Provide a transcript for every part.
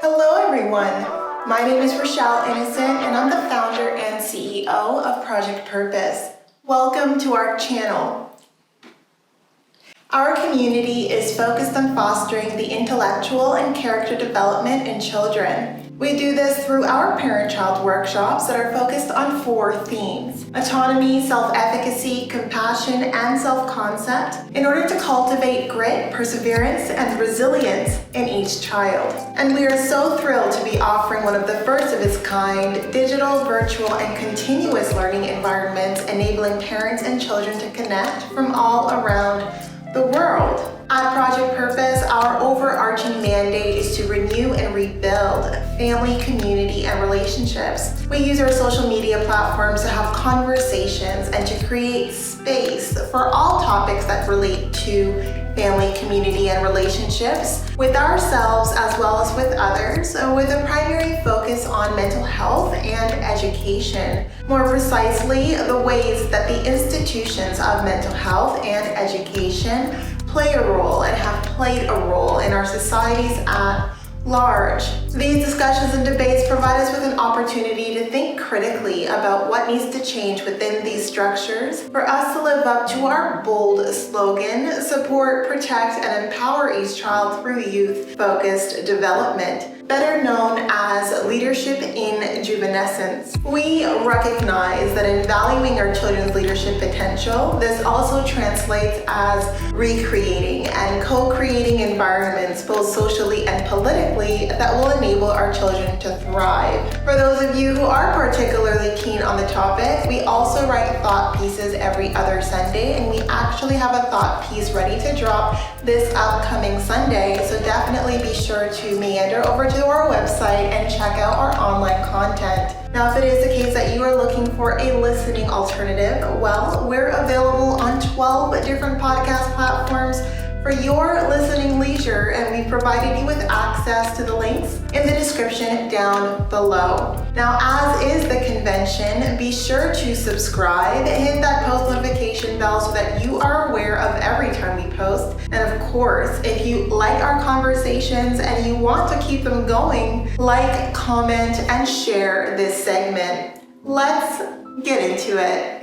Hello everyone, my name is Rochelle Innocent and I'm the founder and CEO of Project Purpose. Welcome to our channel. Our community is focused on fostering the intellectual and character development in children. We do this through our parent-child workshops that are focused on 4 themes: autonomy, self-efficacy, compassion, and self-concept, in order to cultivate grit, perseverance, and resilience in each child. And we are so thrilled to be offering one of the first of its kind, digital, virtual, and continuous learning environments enabling parents and children to connect from all around the world. At Project Purpose, our overarching mandate is to renew and rebuild family, community, and relationships. We use our social media platforms to have conversations and to create space for all topics that relate to family, community, and relationships with ourselves as well as with others, with a primary focus on mental health and education. More precisely, the ways that the institutions of mental health and education play a role and have played a role in our societies at large. These discussions and debates provide us with an opportunity to think critically about what needs to change within these structures for us to live up to our bold slogan: support, protect, and empower each child through youth-focused development, better known as leadership in juvenescence. We recognize that in valuing our children's leadership potential, this also translates as recreating and co-creating environments, both socially and politically, that will enable our children to thrive. For those of you who are particularly keen on the topic, we also write thought pieces every other Sunday, and we actually have a thought piece ready to drop this upcoming Sunday, so definitely be sure to meander over to our website and check out our online content. Now, if it is the case that you are looking for a listening alternative, well, we're available on 12 different podcast platforms for your listening leisure, and we provided you with access to the links in the description down below. Now, as is the convention, be sure to subscribe, hit that post notification bell so that you are aware of every time we post. And of course, if you like our conversations and you want to keep them going, like, comment, and share this segment. Let's get into it.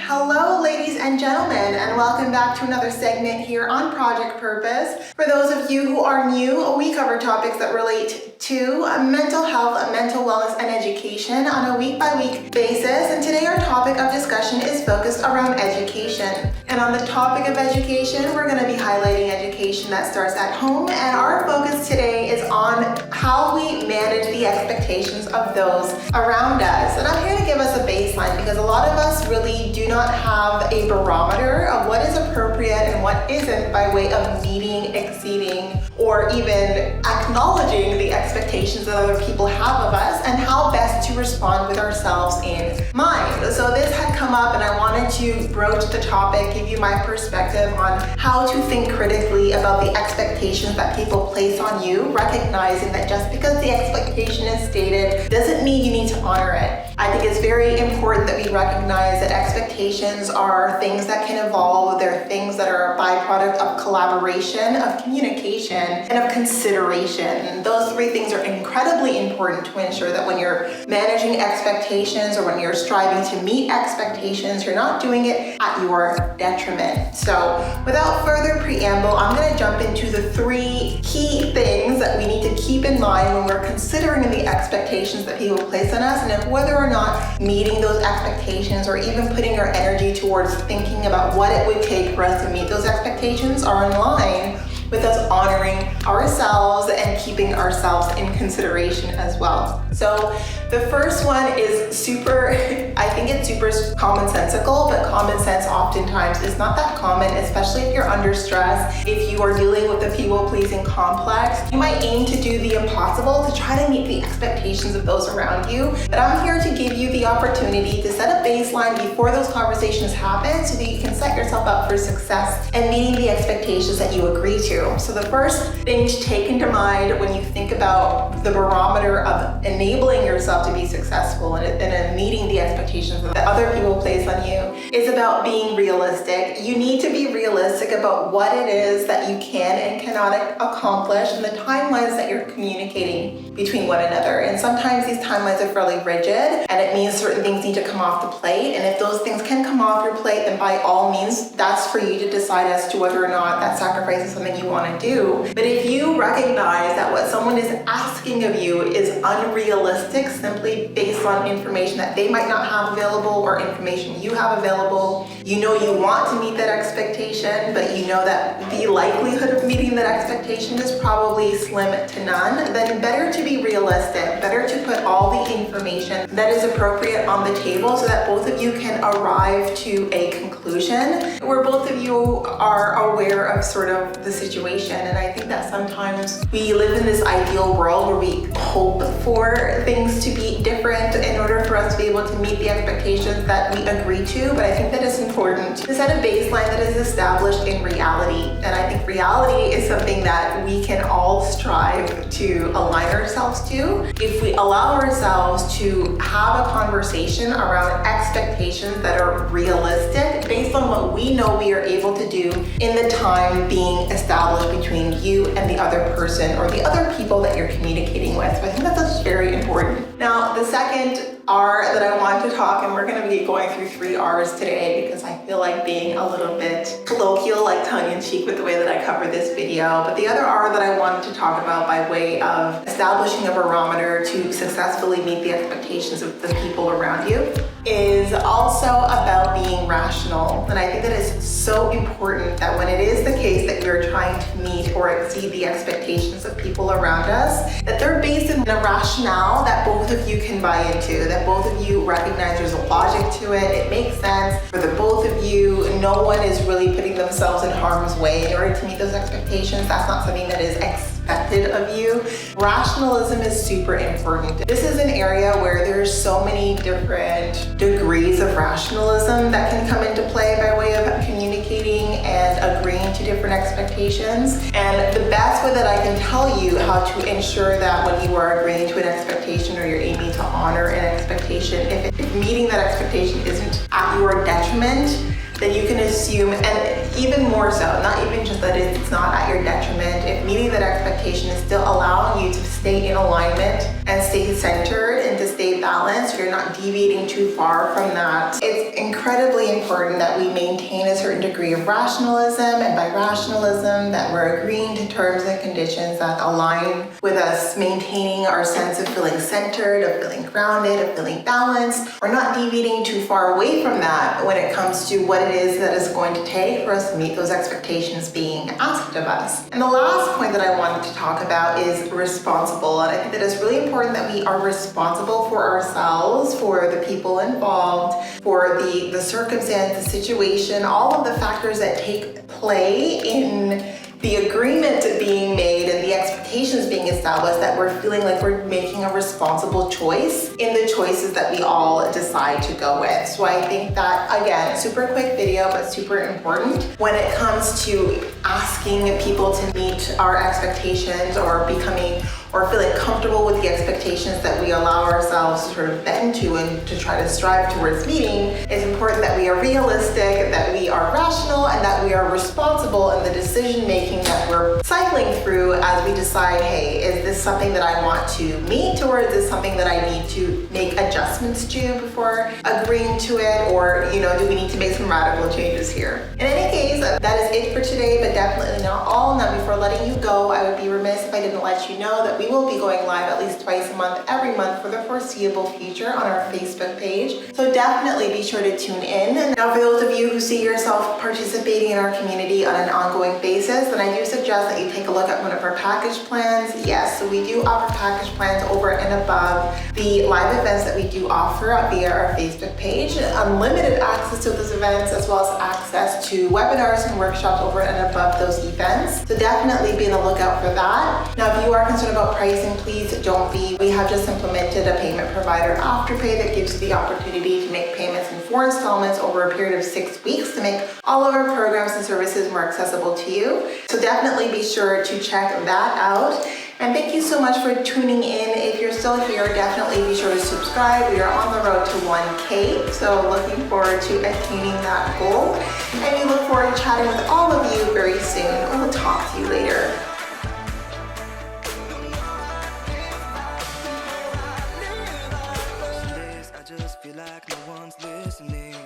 Hello, ladies and gentlemen, and welcome back to another segment here on Project Purpose. For those of you who are new, we cover topics that relate to mental health, mental wellness, and education on a week-by-week basis. And today our topic of discussion is focused around education. And on the topic of education, we're going to be highlighting education that starts at home. And our focus today is on how we manage the expectations of those around us. And I'm here to give us a baseline because a lot of us really do not have a barometer of what is appropriate and what isn't by way of meeting, exceeding, or even acknowledging the expectations that other people have of us and how best to respond with ourselves in mind. So this had come up and I wanted to broach the topic, give you my perspective on how to think critically about the expectations that people place on you, recognizing that just because the expectation is stated doesn't mean you need to honor it. I think it's very important that we recognize that expectations are things that can evolve. They're things that are a byproduct of collaboration, of communication, and of consideration. Those 3 things are incredibly important to ensure that when you're managing expectations or when you're striving to meet expectations, you're not doing it at your detriment. So without further preamble, I'm going to jump into the 3 key things that we need to keep in mind when we're considering the expectations that people place on us, and if whether or not meeting those expectations or even putting our energy towards thinking about what it would take for us to meet those expectations are in line with us honoring ourselves and keeping ourselves in consideration as well. So the first one is I think it's super commonsensical, but common sense oftentimes is not that common, especially if you're under stress. If you are dealing with the people-pleasing complex, you might aim to do the impossible to try to meet the expectations of those around you. But I'm here to give you the opportunity to set a baseline before those conversations happen so that you can set yourself up for success and meeting the expectations that you agree to. So the first thing to take into mind when you think about the barometer of enabling yourself to be successful and meeting the expectations that other people place on you is about being realistic. You need to be realistic realistic about what it is that you can and cannot accomplish and the timelines that you're communicating between one another. And sometimes these timelines are fairly rigid, and it means certain things need to come off the plate. And if those things can come off your plate, then by all means, that's for you to decide as to whether or not that sacrifice is something you want to do. But if you recognize that what someone is asking of you is unrealistic, simply based on information that they might not have available or information you have available, you know you want to meet that expectation, but you know that the likelihood of meeting that expectation is probably slim to none, then better to be realistic, better to put all the information that is appropriate on the table so that both of you can arrive to a conclusion where both of you are aware of sort of the situation. And I think that sometimes we live in this ideal world where we hope for things to be different in order for us to be able to meet the expectations that we agree to. But I think that it's important to set a baseline that is established in reality. And I think reality is something that we can all strive to align ourselves to. If we allow ourselves to have a conversation around expectations that are realistic based on what we know we are able to do in the time being established between you and the other person or the other people that you're communicating with. So I think that's very important. Now, the second R that I want to talk, and we're going to be going through 3 R's today because I feel like being a little bit colloquial, like tongue-in-cheek with the way that I cover this video. But the other R that I wanted to talk about by way of establishing a barometer to successfully meet the expectations of the people around you is also about being rational. And I think that is so important that when it is the case that we're trying to meet or exceed the expectations of people around us, that they're based in a rationale that both of you can buy into, that both of you recognize there's a logic to it, it makes sense for the both of you, no one is really putting themselves in harm's way in order to meet those expectations. That's not something that is expected of you. Rationalism is super important. This is an area where there's so many different degrees of rationalism that can come into play by way of communicating and agreeing to different expectations. And the best way that I can tell you how to ensure that when you are agreeing to an expectation or you're aiming to honor an expectation, if meeting that expectation isn't at your detriment, then you can assume, and even more so, not even just that it's not at your detriment, if meeting that expectation is still allowing you to stay in alignment and stay centered and to stay balanced, you're not deviating too far from that. It's incredibly important that we maintain a certain degree of rationalism, and by rationalism, that we're agreeing to terms and conditions that align with us maintaining our sense of feeling centered, of feeling grounded, of feeling balanced. We're not deviating too far away from that when it comes to what it is that is going to take for us to meet those expectations being asked of us. And the last point that I wanted to talk about is responsible. And I think that it's really important that we are responsible for ourselves, for the people involved, for the circumstance, the situation, all of the factors that take play in the agreement being made and the expectations being established, that we're feeling like we're making a responsible choice in the choices that we all decide to go with. So I think that, again, super quick video, but super important when it comes to asking people to meet our expectations or becoming or feeling comfortable with the expectations that we allow ourselves to sort of bend to and to try to strive towards meeting. It's important that we are realistic, that we are rational, and that we are responsible in the decision making that we're cycling through as we decide, hey, is this something that I want to meet, or is this something that I need to make adjustments to before agreeing to it, or do we need to make some radical changes here? In any case, that is it for today, but definitely not all. Now, before letting you go, I would be remiss if I didn't let you know that we will be going live at least twice a month, every month for the foreseeable future on our Facebook page. So definitely be sure to tune in. And now for those of you who see yourself participating in our community on an ongoing basis, then I do suggest that you take a look at one of our package plans. Yes, so we do offer package plans over and above the live events that we do offer via our Facebook page. Unlimited access to those events, as well as access to webinars and workshops over and above those events. So definitely be on the lookout for that. Now, if you are concerned about pricing, please don't be. We have just implemented a payment provider Afterpay that gives you the opportunity to make payments in 4 installments over a period of 6 weeks to make all of our programs and services more accessible to you. So definitely be sure to check that out. And thank you so much for tuning in. If you're still here, definitely be sure to subscribe. We are on the road to 1K, so looking forward to attaining that goal. And we look forward to chatting with all of you very soon. We'll talk to you later. I just feel like no one's listening.